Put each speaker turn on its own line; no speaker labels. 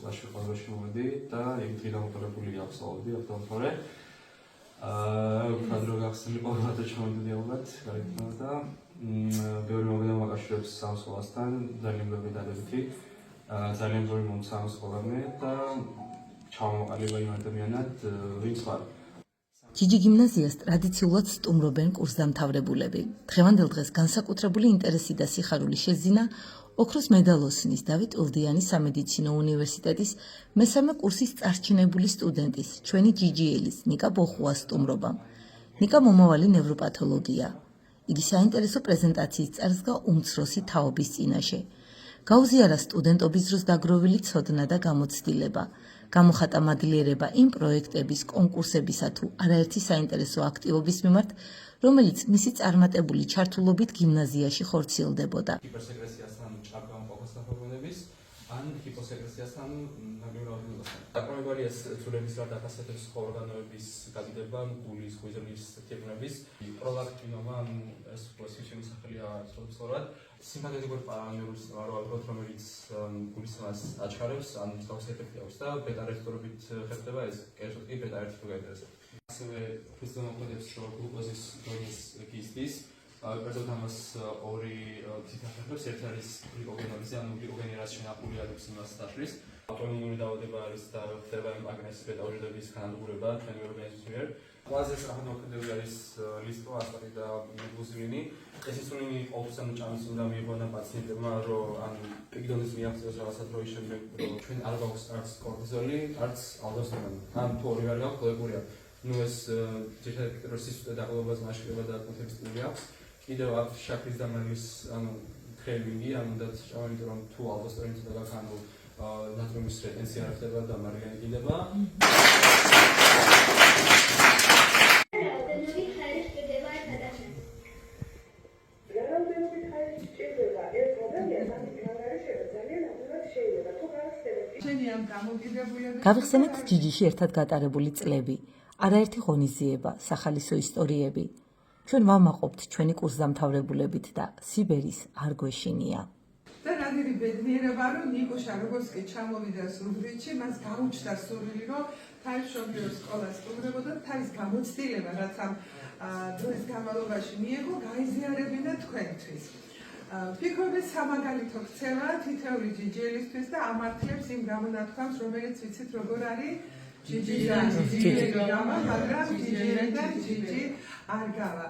კლასში ყოველდღე მოვედი და იქ დღიდან ავსწავლედი ავტომობილზე. უფრო გახსნილი ყოველდღე ჩამოვედი ალბათ, გარეთ და ბევრი მოგება მაკავშირებს სამსხოლასთან, ძალიან ბევრი დადებითი, ძალიან ბევრი მომცემ სკოლამდე და ჩამოვაყალიბა იმ ადამიანად, ვინც ვარ.
ჯიჯი გიმნაზიას ტრადიციულად სტუმრობენ კურსდამთავრებულები. დღევანდელ დღეს განსაკუთრებული ინტერესი და სიხარული შეძინა ოქროს მედალოსნის დავით ულდიანის სამედიცინო უნივერსიტეტის მესამე კურსის წარჩინებული სტუდენტის, ჩვენი ჯიჯიელის, ნიკა ბოხუას სტუმრობამ. ნიკა მომავალი ნევროპათოლოგია. იგი საინტერესო პრეზენტაციის წარსდგა უმცროსი თაობის წინაშე. გაუზიარა სტუდენტობის დროს დაგროვილი ცოდნა და გამოცდილება. გამოხატა მადლიერება იმ პროექტების, კონკურსებისა თუ არაერთი საინტერესო აქტივობის მიმართ, რომელიც მისი წარმატებული ჩართულობით გიმნაზიაში ხორციელდებოდა.
ჰიპერსეგრესიასთან ჭარბგამყოფას დაფარვენების ან ჰიპოსეგრესიასთან ნაკლებ რაოდენობასთან. დაკმაყოფილია ცვლილების გარდა ახასიათებს ორგანოების გადიდება, გულის, ღვიძლის თირკმლების, პროლაქტინომა, ეს კლასიკური სახელია სწორად. სიმპათეტიკური პარამეტრების ვარაუდით, რომელიც გულის მასს აჩქარებს, ან მსგავსი ეფექტი აქვს და ბეტა-რეცეპტორებით ხერხდება ეს, კერძოდ კი ბეტა-1 თუ გაინტერესებს. ასევე ფიზიოლოგიებს გლუკოზის დონის გიზდის, კერძოდ ამას ორი თითახერხებს, ერთი არის გლიკოგენოზი, ანუ გლიკოგენი რაც შენახული არის იმას დაშლის. ავტოიმუნური დაავადება არის და ხდება მაგნესის ბეტა-უჯრედების განადგურება ჩვენი ორგანიზმის მიერ. ყველაზე სახელმწიფოებრივი არის ლისტო, ასპარტი და გლუზინი. ეს ინსულინი ყოველთვის ჭამს უნდა მიიღონ პაციენტებმა, რომ ან პიგდონის მიაღწიოს რაღაცა დროის შემდეგ, რომ ჩვენ არ გვაქვს არც კორტიზოლი, არც ალდოსტერონი. ან თუ ორივე არ გაქვს, ყველგურია. ნუ ეს ძირითადად სისხლის დაღლობაზე მაშკება და კუნთების სტილი აქვს. კიდევ აქვს შაქრის და მერლის ანუ ტრეილინგი, ანუ და ჩავარით რომ თუ ალდოსტერონი და გაქვს ანუ ნატრიუმის რეტენცია არ ხდება და მარილიანი გიდება.
გავიხსენეთ ჯიჯიში ერთად გატარებული წლები, არაერთი ღონისძიება, სახალისო ისტორიები. ჩვენ ვამაყობთ ჩვენი კურსდამთავრებულებით და სიბერის არ გვეშინია.
და ნადირი ბედნიერება, რომ ნიკოშა როგორც კი ჩამოვიდა ზუგდიდში, მას გაუჩნდა სურვილი, რომ თავისუფლების სკოლას სტუმრებოდა, თავის გამოცდილება, რაც ამ დროის განმავლობაში მიიღო, გაიზიარებინა თქვენთვის. ვფიქრობ, ეს სამაგალითო ქცევა თითოეული ჯიჯიელისთვის და ამართლებს იმ გამონათქვამს, რომელიც ვიცით როგორ არის ჯიჯი, მაგრამ ჯიჯი არ გავა.